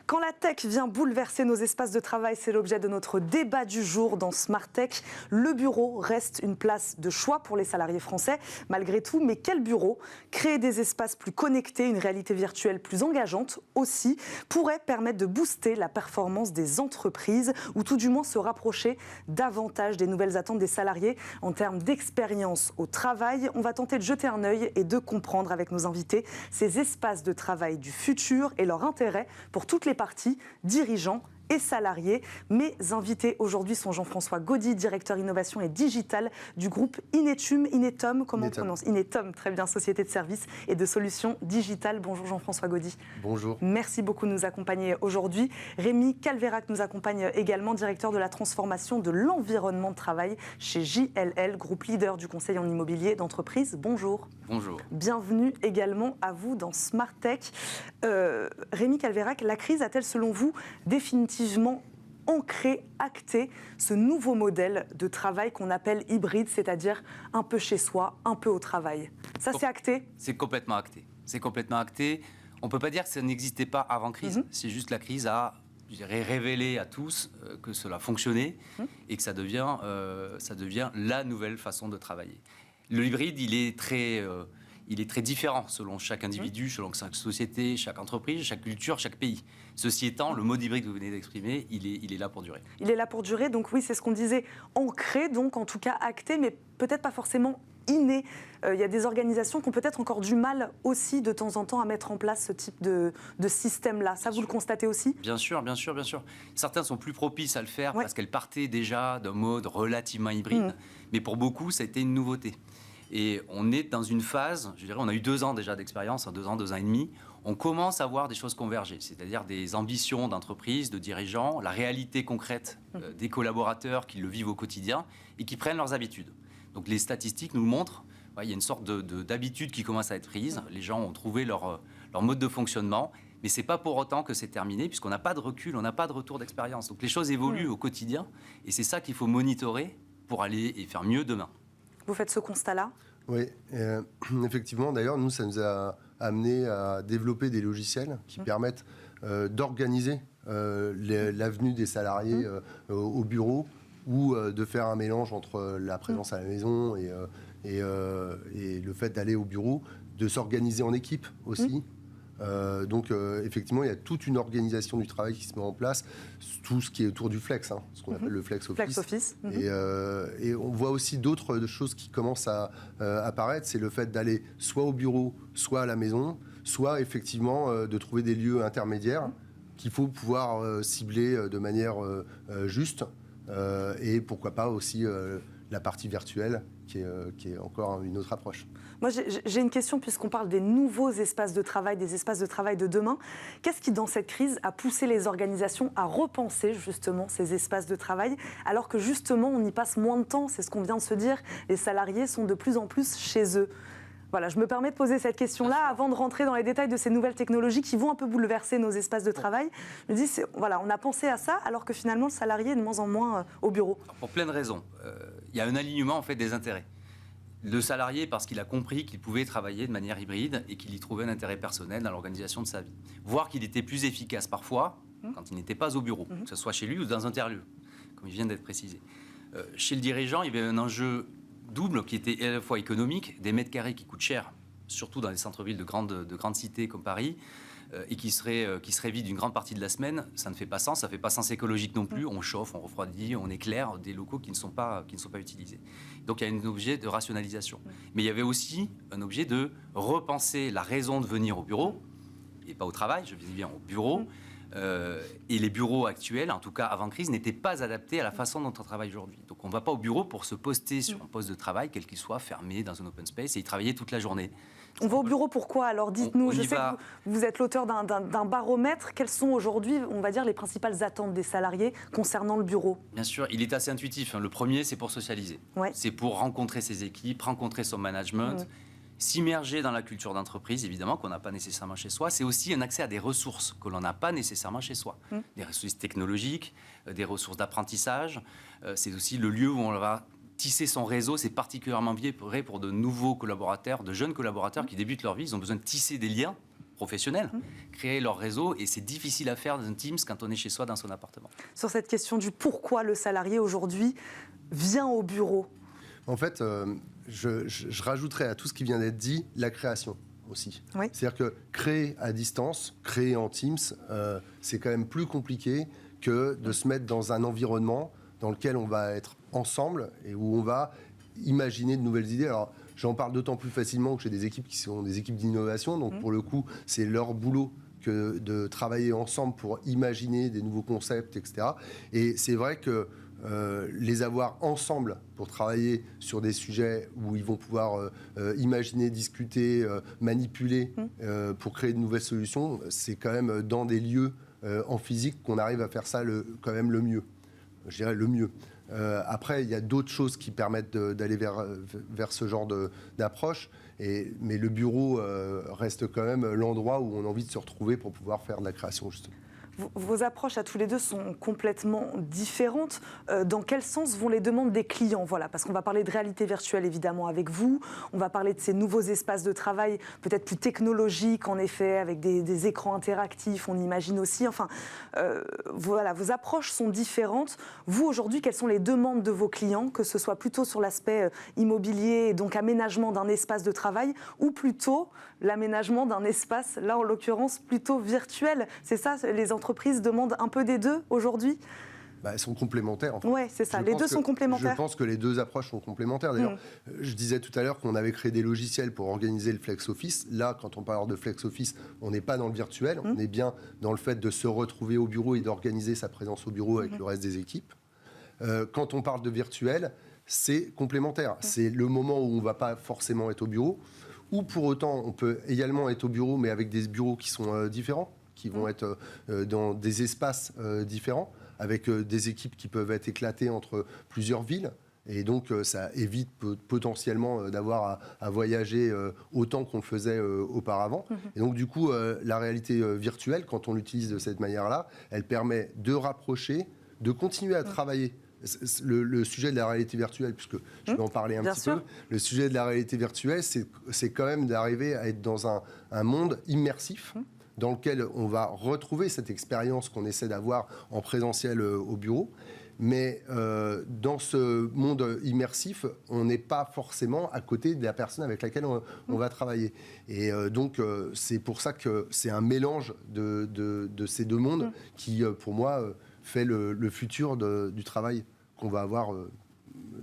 Quand la tech vient bouleverser nos espaces de travail, c'est l'objet de notre débat du jour dans Smart Tech. Le bureau reste une place de choix pour les salariés français, malgré tout. Mais quel bureau? Créer des espaces plus connectés, une réalité virtuelle plus engageante aussi, pourrait permettre de booster la performance des entreprises, ou tout du moins se rapprocher davantage des nouvelles attentes des salariés en termes d'expérience au travail. On va tenter de jeter un œil et de comprendre avec nos invités ces espaces de travail du futur et leur intérêt pour toutes les parties, dirigeants et salariés. Mes invités aujourd'hui sont Jean-François Gaudy, directeur innovation et digital du groupe Inetum, comment on prononce Inetum, très bien, société de services et de solutions digitales. Bonjour Jean-François Gaudy. Bonjour. Merci beaucoup de nous accompagner aujourd'hui. Rémi Calvérac nous accompagne également, directeur de la transformation de l'environnement de travail chez JLL, groupe leader du conseil en immobilier d'entreprise. Bonjour. Bonjour. Bienvenue également à vous dans Smart Tech. Rémi Calvérac, la crise a-t-elle selon vous définitivement ancré, acté ce nouveau modèle de travail qu'on appelle hybride, c'est-à-dire un peu chez soi, un peu au travail? Ça, c'est acté? C'est complètement acté. C'est complètement acté. On ne peut pas dire que ça n'existait pas avant crise. C'est juste la crise a, je dirais, révélé à tous que cela fonctionnait et que ça devient la nouvelle façon de travailler. Le hybride, il est très différent selon chaque individu, selon chaque société, chaque entreprise, chaque culture, chaque pays. Ceci étant, le mode hybride que vous venez d'exprimer, il est là pour durer. Il est là pour durer, donc oui, c'est ce qu'on disait, ancré, donc en tout cas acté, mais peut-être pas forcément inné. Il y a des organisations qui ont peut-être encore du mal aussi de temps en temps à mettre en place ce type de système-là. Ça, vous le constatez aussi? Bien sûr, bien sûr, bien sûr. Certains sont plus propices à le faire parce qu'elles partaient déjà d'un mode relativement hybride, mais pour beaucoup, ça a été une nouveauté. Et on est dans une phase, je dirais, on a eu 2 ans déjà d'expérience, 2 ans et demi. On commence à voir des choses converger, c'est-à-dire des ambitions d'entreprise, de dirigeants, la réalité concrète des collaborateurs qui le vivent au quotidien et qui prennent leurs habitudes. Donc les statistiques nous montrent, il y a une sorte d'habitude qui commence à être prise. Les gens ont trouvé leur mode de fonctionnement, mais ce n'est pas pour autant que c'est terminé, puisqu'on n'a pas de recul, on n'a pas de retour d'expérience. Donc les choses évoluent au quotidien, et c'est ça qu'il faut monitorer pour aller et faire mieux demain. Vous faites ce constat-là? Oui, effectivement. D'ailleurs, nous, ça nous a amené à développer des logiciels qui permettent d'organiser l'avenue des salariés au bureau, ou de faire un mélange entre la présence à la maison et le fait d'aller au bureau, de s'organiser en équipe aussi. Donc effectivement, il y a toute une organisation du travail qui se met en place, tout ce qui est autour du flex, ce qu'on appelle le flex office. Flex office. Et on voit aussi d'autres choses qui commencent à apparaître, c'est le fait d'aller soit au bureau, soit à la maison, soit effectivement de trouver des lieux intermédiaires qu'il faut pouvoir cibler de manière juste, et pourquoi pas aussi la partie virtuelle qui est encore une autre approche. Moi, j'ai une question, puisqu'on parle des nouveaux espaces de travail, des espaces de travail de demain. Qu'est-ce qui, dans cette crise, a poussé les organisations à repenser justement ces espaces de travail, alors que justement, on y passe moins de temps? C'est ce qu'on vient de se dire. Les salariés sont de plus en plus chez eux. Voilà, je me permets de poser cette question-là avant de rentrer dans les détails de ces nouvelles technologies qui vont un peu bouleverser nos espaces de travail. Je me dis, voilà, on a pensé à ça alors que finalement le salarié est de moins en moins au bureau. Alors, pour plein de raisons. Il y a un alignement en fait des intérêts. Le salarié, parce qu'il a compris qu'il pouvait travailler de manière hybride et qu'il y trouvait un intérêt personnel dans l'organisation de sa vie. Voire qu'il était plus efficace parfois quand il n'était pas au bureau, que ce soit chez lui ou dans un tiers-lieu, comme il vient d'être précisé. Chez le dirigeant, il y avait un enjeu double qui était à la fois économique, des mètres carrés qui coûtent cher, surtout dans les centres-villes de grandes cités comme Paris, et qui seraient vides une grande partie de la semaine. Ça ne fait pas sens, ça ne fait pas sens écologique non plus. On chauffe, on refroidit, on éclaire des locaux qui ne sont pas utilisés. Donc il y a un objet de rationalisation. Mais il y avait aussi un objet de repenser la raison de venir au bureau, et pas au travail, je dis bien au bureau. Et les bureaux actuels, en tout cas avant crise, n'étaient pas adaptés à la façon dont on travaille aujourd'hui. Donc on ne va pas au bureau pour se poster sur un poste de travail, quel qu'il soit, fermé dans un open space, et y travailler toute la journée. On va au bureau pourquoi? Alors dites-nous, je sais que vous êtes l'auteur d'un baromètre. Quelles sont aujourd'hui, on va dire, les principales attentes des salariés concernant le bureau? Bien sûr, il est assez intuitif. Le premier, c'est pour socialiser. C'est pour rencontrer ses équipes, rencontrer son management. S'immerger dans la culture d'entreprise, évidemment, qu'on n'a pas nécessairement chez soi. C'est aussi un accès à des ressources que l'on n'a pas nécessairement chez soi. Des ressources technologiques, des ressources d'apprentissage. C'est aussi le lieu où on va tisser son réseau. C'est particulièrement vrai pour de nouveaux collaborateurs, de jeunes collaborateurs qui débutent leur vie. Ils ont besoin de tisser des liens professionnels, créer leur réseau, et c'est difficile à faire dans un Teams quand on est chez soi dans son appartement. Sur cette question du pourquoi le salarié aujourd'hui vient au bureau. En fait, je rajouterais à tout ce qui vient d'être dit la création aussi. Oui. C'est-à-dire que créer à distance, créer en Teams, c'est quand même plus compliqué que de se mettre dans un environnement dans lequel on va être ensemble et où on va imaginer de nouvelles idées. Alors, j'en parle d'autant plus facilement que j'ai des équipes qui sont des équipes d'innovation. Donc, pour le coup, c'est leur boulot que de travailler ensemble pour imaginer des nouveaux concepts, etc. Et c'est vrai que les avoir ensemble pour travailler sur des sujets où ils vont pouvoir imaginer, discuter, manipuler pour créer de nouvelles solutions, c'est quand même dans des lieux en physique qu'on arrive à faire ça quand même le mieux. Je dirais le mieux. Après, il y a d'autres choses qui permettent d'aller vers ce genre d'approche. Mais le bureau reste quand même l'endroit où on a envie de se retrouver pour pouvoir faire de la création, justement. Vos approches à tous les deux sont complètement différentes. Dans quel sens vont les demandes des clients? Voilà, parce qu'on va parler de réalité virtuelle évidemment avec vous. On va parler de ces nouveaux espaces de travail peut-être plus technologiques en effet, avec des écrans interactifs, on imagine aussi. Enfin, voilà, vos approches sont différentes. Vous aujourd'hui, quelles sont les demandes de vos clients, que ce soit plutôt sur l'aspect immobilier et donc aménagement d'un espace de travail, ou plutôt l'aménagement d'un espace, là en l'occurrence plutôt virtuel? C'est ça, les entreprises demandent un peu des deux aujourd'hui? Elles sont complémentaires. En fait. Oui, c'est ça. Les deux sont complémentaires. Je pense que les deux approches sont complémentaires. D'ailleurs, je disais tout à l'heure qu'on avait créé des logiciels pour organiser le flex office. Là, quand on parle de flex office, on n'est pas dans le virtuel. On est bien dans le fait de se retrouver au bureau et d'organiser sa présence au bureau avec le reste des équipes. Quand on parle de virtuel, c'est complémentaire. C'est le moment où on ne va pas forcément être au bureau. Ou pour autant, on peut également être au bureau, mais avec des bureaux qui sont différents, qui vont être dans des espaces différents, avec des équipes qui peuvent être éclatées entre plusieurs villes. Et donc, ça évite potentiellement d'avoir à voyager autant qu'on le faisait auparavant. Et donc, du coup, la réalité virtuelle, quand on l'utilise de cette manière-là, elle permet de rapprocher, de continuer à travailler. Le sujet de la réalité virtuelle, puisque je vais en parler un petit peu, le sujet de la réalité virtuelle, c'est quand même d'arriver à être dans un monde immersif dans lequel on va retrouver cette expérience qu'on essaie d'avoir en présentiel au bureau. Mais dans ce monde immersif, on n'est pas forcément à côté de la personne avec laquelle on va travailler. Et donc, c'est pour ça que c'est un mélange de ces deux mondes qui, pour moi, fait le futur du travail qu'on va avoir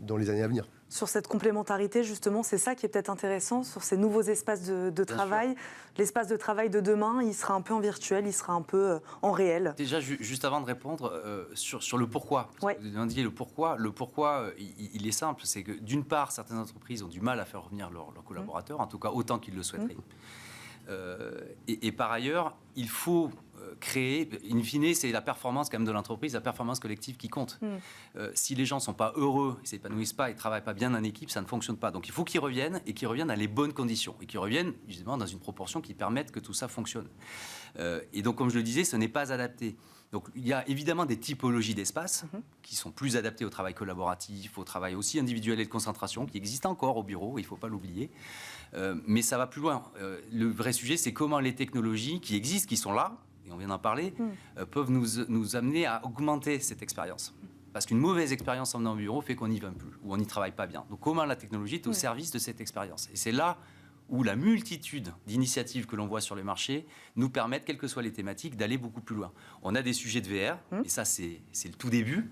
dans les années à venir. Sur cette complémentarité, justement, c'est ça qui est peut-être intéressant, sur ces nouveaux espaces de travail. L'espace de travail de demain, il sera un peu en virtuel, il sera un peu en réel. Déjà, juste avant de répondre, sur le pourquoi, parce que vous demandiez le pourquoi, il est simple, c'est que d'une part, certaines entreprises ont du mal à faire revenir leurs collaborateurs, en tout cas autant qu'ils le souhaiteraient. Et par ailleurs, il faut créer, in fine, c'est la performance quand même de l'entreprise, la performance collective qui compte. Si les gens ne sont pas heureux, ils ne s'épanouissent pas, ils ne travaillent pas bien en équipe, ça ne fonctionne pas. Donc il faut qu'ils reviennent, et qu'ils reviennent dans les bonnes conditions, et qu'ils reviennent justement dans une proportion qui permette que tout ça fonctionne. Et donc, comme je le disais, ce n'est pas adapté. Donc il y a évidemment des typologies d'espaces qui sont plus adaptées au travail collaboratif, au travail aussi individuel et de concentration, qui existent encore au bureau, il ne faut pas l'oublier. Mais ça va plus loin. Le vrai sujet, c'est comment les technologies qui existent, qui sont là, et on vient d'en parler, peuvent nous amener à augmenter cette expérience. Parce qu'une mauvaise expérience en venant au bureau fait qu'on n'y va plus, ou on n'y travaille pas bien. Donc comment la technologie est au service de cette expérience. Et c'est là où la multitude d'initiatives que l'on voit sur le marché nous permettent, quelles que soient les thématiques, d'aller beaucoup plus loin. On a des sujets de VR, et ça c'est le tout début.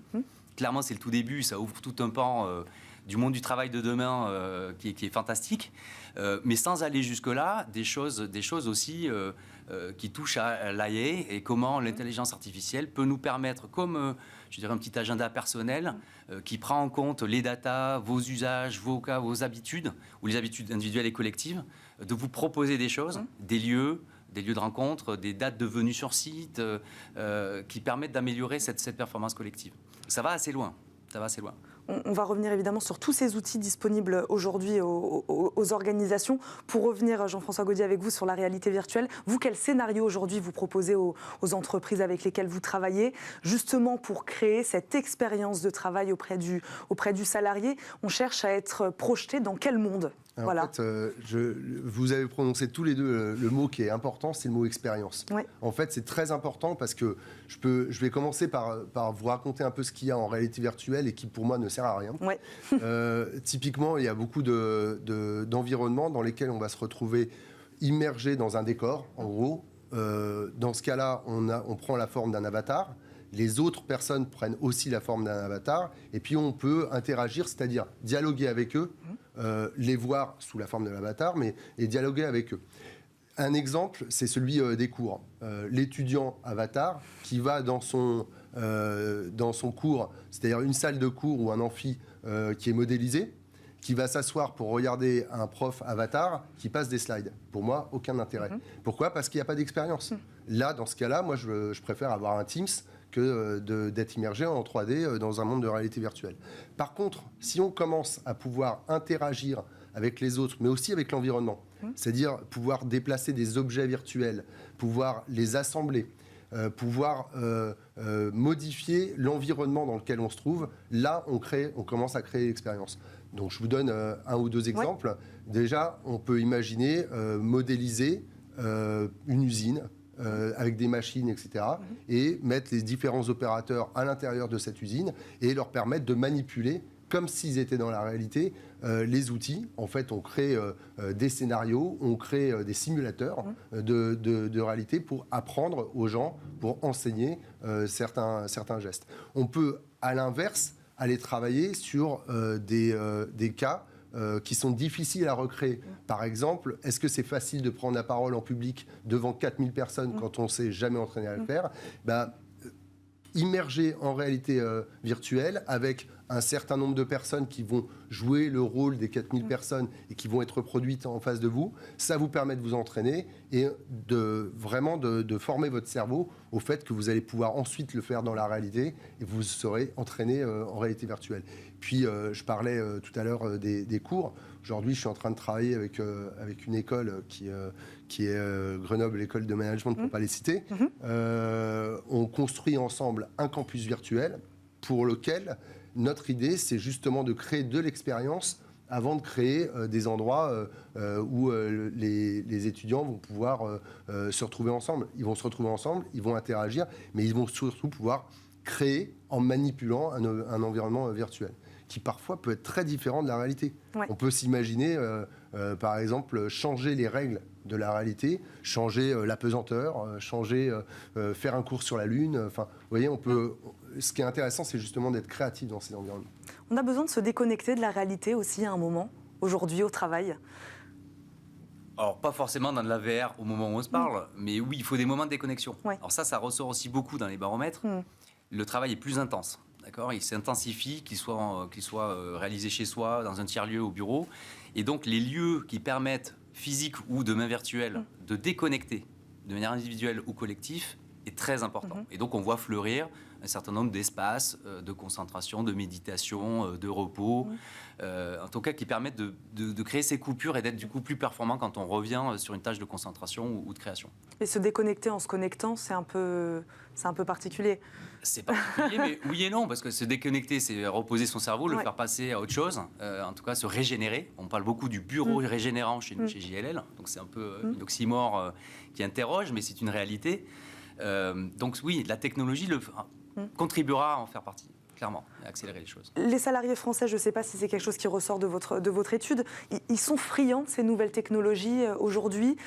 Clairement c'est le tout début, ça ouvre tout un pan du monde du travail de demain qui est fantastique. Mais sans aller jusque-là, des choses aussi qui touchent à l'IA et comment l'intelligence artificielle peut nous permettre, comme je dirais un petit agenda personnel qui prend en compte les datas, vos usages, vos cas, vos habitudes, ou les habitudes individuelles et collectives, de vous proposer des choses, des lieux de rencontre, des dates de venue sur site, qui permettent d'améliorer cette performance collective. Ça va assez loin. Ça va assez loin. On va revenir évidemment sur tous ces outils disponibles aujourd'hui aux organisations. Pour revenir, Jean-François Gaudier, avec vous sur la réalité virtuelle, vous, quel scénario aujourd'hui vous proposez aux entreprises avec lesquelles vous travaillez, justement pour créer cette expérience de travail auprès du salarié? On cherche à être projeté dans quel monde? Alors, Voilà. en fait, vous avez prononcé tous les deux le mot qui est important, c'est le mot expérience. Ouais. En fait, c'est très important parce que je vais commencer par vous raconter un peu ce qu'il y a en réalité virtuelle et qui, pour moi, ne sert à rien. Ouais. Typiquement, il y a beaucoup d'environnements dans lesquels on va se retrouver immergé dans un décor, en gros. Dans ce cas-là, on prend la forme d'un avatar. Les autres personnes prennent aussi la forme d'un avatar. Et puis, on peut interagir, c'est-à-dire dialoguer avec eux, les voir sous la forme de l'avatar, et dialoguer avec eux. Un exemple, c'est celui des cours. L'étudiant avatar qui va dans son cours, c'est-à-dire une salle de cours ou un amphi qui est modélisé, qui va s'asseoir pour regarder un prof avatar qui passe des slides. Pour moi, aucun intérêt. Pourquoi ? Parce qu'il n'y a pas d'expérience. Là, dans ce cas-là, moi, je préfère avoir un Teams que d'être immergé en 3D dans un monde de réalité virtuelle. Par contre, si on commence à pouvoir interagir avec les autres, mais aussi avec l'environnement, c'est-à-dire pouvoir déplacer des objets virtuels, pouvoir les assembler, pouvoir modifier l'environnement dans lequel on se trouve, là, on commence à créer l'expérience. Donc, je vous donne un ou deux exemples. Ouais. Déjà, on peut imaginer modéliser une usine avec des machines, etc., et mettre les différents opérateurs à l'intérieur de cette usine et leur permettre de manipuler, comme s'ils étaient dans la réalité, les outils. En fait, on crée des scénarios, on crée des simulateurs de réalité pour apprendre aux gens, pour enseigner certains gestes. On peut, à l'inverse, aller travailler sur des cas qui sont difficiles à recréer. Par exemple, est-ce que c'est facile de prendre la parole en public devant 4000 personnes quand on ne s'est jamais entraîné à le faire ? Immergé en réalité virtuelle avec un certain nombre de personnes qui vont jouer le rôle des 4000 personnes et qui vont être reproduites en face de vous, ça vous permet de vous entraîner et vraiment de former votre cerveau au fait que vous allez pouvoir ensuite le faire dans la réalité et vous serez entraîné en réalité virtuelle. Puis, je parlais tout à l'heure des cours. Aujourd'hui, je suis en train de travailler avec une école qui est Grenoble, l'école de management, pour ne pas les citer. On construit ensemble un campus virtuel pour lequel notre idée, c'est justement de créer de l'expérience avant de créer des endroits où les étudiants vont pouvoir se retrouver ensemble. Ils vont se retrouver ensemble, ils vont interagir, mais ils vont surtout pouvoir créer en manipulant un environnement virtuel qui parfois peut être très différent de la réalité. Ouais. On peut s'imaginer, par exemple, changer les règles de la réalité, changer la pesanteur, faire un cours sur la Lune. Enfin, vous voyez, ce qui est intéressant, c'est justement d'être créatif dans ces environnements. On a besoin de se déconnecter de la réalité aussi à un moment, aujourd'hui au travail. Alors, pas forcément dans de la VR au moment où on se parle, mais oui, il faut des moments de déconnexion. Ouais. Alors ça ressort aussi beaucoup dans les baromètres. Le travail est plus intense. D'accord, il s'intensifie, qu'il soit réalisé chez soi, dans un tiers-lieu, au bureau. Et donc, les lieux qui permettent, physique ou de main virtuelle, de déconnecter de manière individuelle ou collective est très important. Et donc, on voit fleurir un certain nombre d'espaces de concentration, de méditation, de repos, en tout cas qui permettent de créer ces coupures et d'être du coup plus performant quand on revient sur une tâche de concentration ou de création. Et se déconnecter en se connectant, c'est un peu particulier. C'est particulier, mais oui et non, parce que se déconnecter, c'est reposer son cerveau, le faire passer à autre chose, en tout cas se régénérer. On parle beaucoup du bureau régénérant chez JLL, donc c'est un peu une oxymore qui interroge, mais c'est une réalité. Donc oui, la technologie contribuera à en faire partie, clairement, à accélérer les choses. Les salariés français, je ne sais pas si c'est quelque chose qui ressort de votre étude, ils sont friands de ces nouvelles technologies aujourd'hui.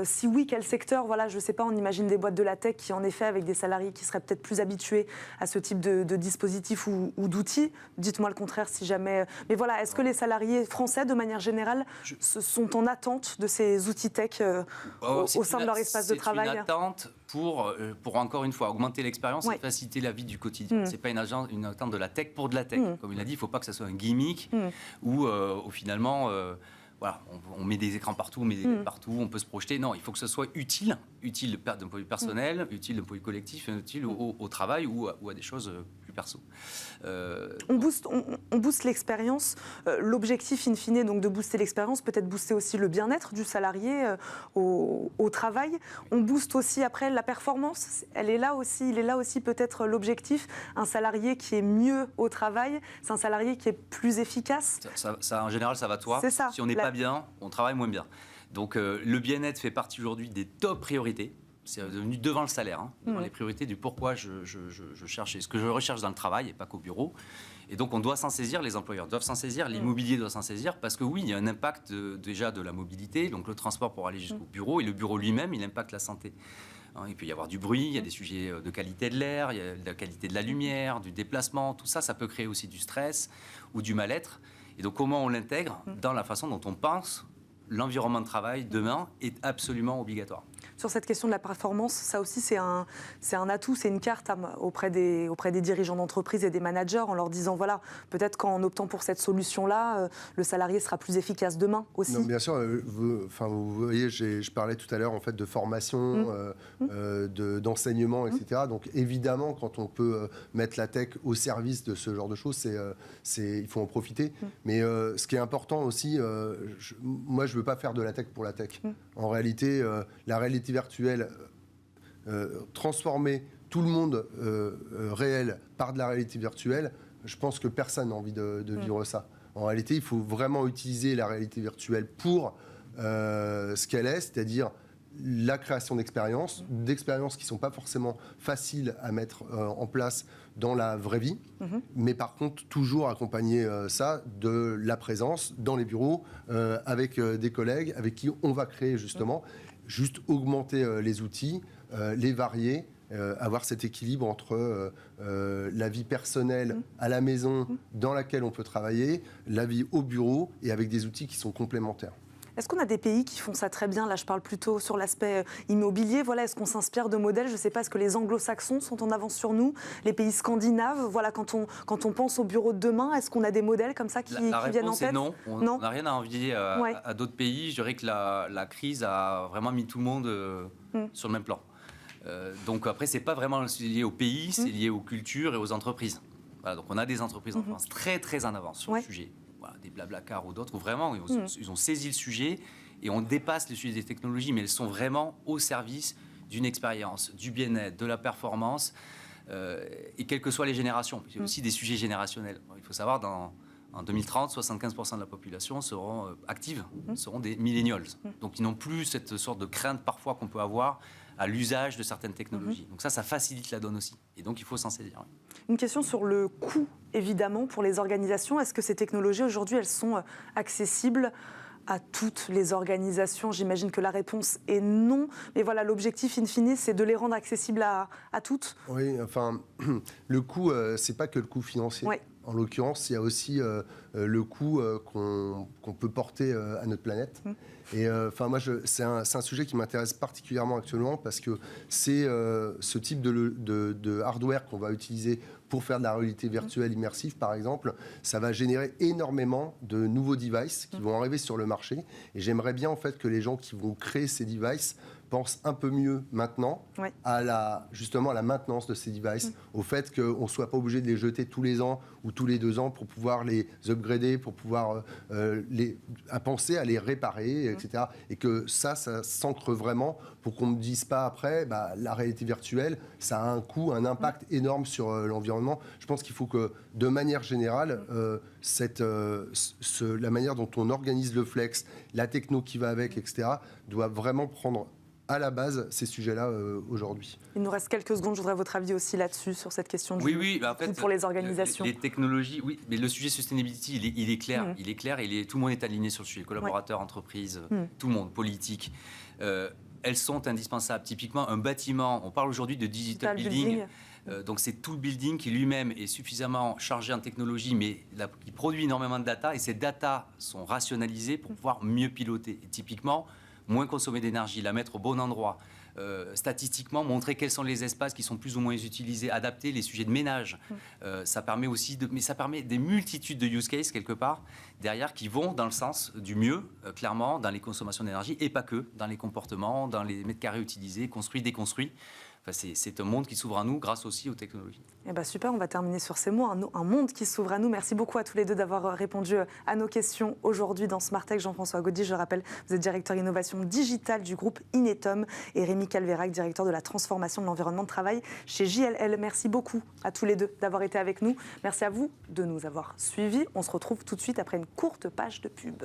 Si oui, quel secteur ? Voilà, je ne sais pas, on imagine des boîtes de la tech qui, en effet, avec des salariés qui seraient peut-être plus habitués à ce type de dispositifs ou d'outils. Dites-moi le contraire si jamais... Mais voilà, est-ce que les salariés français, de manière générale, sont en attente de ces outils tech au sein de leur espace de travail ? C'est une attente pour encore une fois, augmenter l'expérience et faciliter la vie du quotidien. Ce n'est pas une attente de la tech pour de la tech. Comme il a dit, il ne faut pas que ça soit un gimmick où finalement, voilà, on met des écrans partout, on met des partout, on peut se projeter. Non, il faut que ce soit utile d'un point de vue personnel, utile d'un point de vue collectif, utile au travail ou à des choses plus perso. On booste l'expérience. L'objectif, in fine, donc de booster l'expérience, peut-être booster aussi le bien-être du salarié au travail. On booste aussi après la performance. Il est là aussi peut-être l'objectif. Un salarié qui est mieux au travail, c'est un salarié qui est plus efficace. Ça, en général, ça va de soi. C'est ça. Si on n'est pas bien, on travaille moins bien. Donc le bien-être fait partie aujourd'hui des top priorités. C'est devenu devant le salaire, devant les priorités du pourquoi je cherche, et ce que je recherche dans le travail et pas qu'au bureau. Et donc on doit s'en saisir, les employeurs doivent s'en saisir, l'immobilier doit s'en saisir, parce que oui, il y a un impact déjà de la mobilité, donc le transport pour aller jusqu'au bureau, et le bureau lui-même, il impacte la santé. Il peut y avoir du bruit, il y a des sujets de qualité de l'air, il y a de la qualité de la lumière, du déplacement, tout ça, ça peut créer aussi du stress ou du mal-être. Et donc comment on l'intègre dans la façon dont on pense l'environnement de travail demain est absolument obligatoire. Sur cette question de la performance, ça aussi c'est un atout, c'est une carte auprès des dirigeants d'entreprise et des managers en leur disant voilà, peut-être qu'en optant pour cette solution-là, le salarié sera plus efficace demain aussi. Non, bien sûr, vous voyez, je parlais tout à l'heure en fait de formation, d'enseignement, etc. Donc évidemment, quand on peut mettre la tech au service de ce genre de choses, il faut en profiter. Mais ce qui est important aussi, moi je ne veux pas faire de la tech pour la tech. En réalité, la réalité virtuelle, transformer tout le monde réel par de la réalité virtuelle, je pense que personne n'a envie de vivre ça. En réalité, il faut vraiment utiliser la réalité virtuelle pour ce qu'elle est, c'est-à-dire la création d'expériences qui ne sont pas forcément faciles à mettre en place dans la vraie vie, mais par contre, toujours accompagner ça de la présence dans les bureaux, avec des collègues avec qui on va créer justement, juste augmenter les outils, les varier, avoir cet équilibre entre la vie personnelle à la maison dans laquelle on peut travailler, la vie au bureau et avec des outils qui sont complémentaires. Est-ce qu'on a des pays qui font ça très bien? Là, je parle plutôt sur l'aspect immobilier. Voilà, est-ce qu'on s'inspire de modèles? Je ne sais pas, est-ce que les anglo-saxons sont en avance sur nous? Les pays scandinaves, voilà, quand on pense au bureau de demain, est-ce qu'on a des modèles comme ça qui viennent en tête? La réponse est non. On n'a rien à envier à d'autres pays. Je dirais que la crise a vraiment mis tout le monde sur le même plan. Donc après, ce n'est pas vraiment lié au pays, c'est lié aux cultures et aux entreprises. Voilà, donc on a des entreprises en France très très en avance sur le sujet. Des Blablacar ou d'autres, où vraiment ils ont saisi le sujet et on dépasse le sujet des technologies, mais elles sont vraiment au service d'une expérience, du bien-être, de la performance, et quelles que soient les générations. Il y a aussi des sujets générationnels. Il faut savoir, en 2030, 75% de la population seront active, seront des millennials. Donc ils n'ont plus cette sorte de crainte parfois qu'on peut avoir à l'usage de certaines technologies. Donc ça facilite la donne aussi. Et donc il faut s'en saisir. Une question sur le coût, évidemment, pour les organisations. Est-ce que ces technologies, aujourd'hui, elles sont accessibles à toutes les organisations? J'imagine que la réponse est non. Mais voilà, l'objectif, in fine, c'est de les rendre accessibles à toutes. Oui, enfin, le coût, c'est pas que le coût financier. Ouais. En l'occurrence, il y a aussi le coût qu'on peut porter à notre planète. Et enfin, moi, c'est un sujet qui m'intéresse particulièrement actuellement parce que c'est ce type de hardware qu'on va utiliser pour faire de la réalité virtuelle immersive, par exemple. Ça va générer énormément de nouveaux devices qui vont arriver sur le marché. Et j'aimerais bien, en fait, que les gens qui vont créer ces devices pensent un peu mieux maintenant justement à la maintenance de ces devices, au fait qu'on ne soit pas obligé de les jeter tous les ans ou tous les 2 ans pour pouvoir les upgrader, pour pouvoir penser à les réparer, etc. Et que ça s'ancre vraiment pour qu'on ne me dise pas après, la réalité virtuelle, ça a un coût, un impact énorme sur l'environnement. Je pense qu'il faut que, de manière générale, la manière dont on organise le flex, la techno qui va avec, etc., doit vraiment prendre à la base ces sujets-là aujourd'hui. Il nous reste quelques secondes. Je voudrais votre avis aussi là-dessus, sur cette question du en fait, pour les organisations. Les technologies, oui, mais le sujet sustainability, il est clair. Il est clair et tout le monde est aligné sur le sujet. Collaborateurs, entreprises, tout le monde, politique. Elles sont indispensables. Typiquement, un bâtiment, on parle aujourd'hui de digital building. Donc c'est tout le building qui lui-même est suffisamment chargé en technologie, mais qui produit énormément de data. Et ces data sont rationalisées pour pouvoir mieux piloter. Et typiquement, moins consommer d'énergie, la mettre au bon endroit, statistiquement montrer quels sont les espaces qui sont plus ou moins utilisés, adapter les sujets de ménage. Ça permet aussi mais ça permet des multitudes de use cases quelque part derrière qui vont dans le sens du mieux, clairement, dans les consommations d'énergie et pas que, dans les comportements, dans les mètres carrés utilisés, construits, déconstruits. c'est un monde qui s'ouvre à nous grâce aussi aux technologies. Eh ben super, on va terminer sur ces mots, un monde qui s'ouvre à nous. Merci beaucoup à tous les deux d'avoir répondu à nos questions aujourd'hui dans Smart Tech. Jean-François Gaudis, je rappelle, vous êtes directeur innovation digitale du groupe Inetum, et Rémi Calvérac, directeur de la transformation de l'environnement de travail chez JLL. Merci beaucoup à tous les deux d'avoir été avec nous. Merci à vous de nous avoir suivis. On se retrouve tout de suite après une courte page de pub.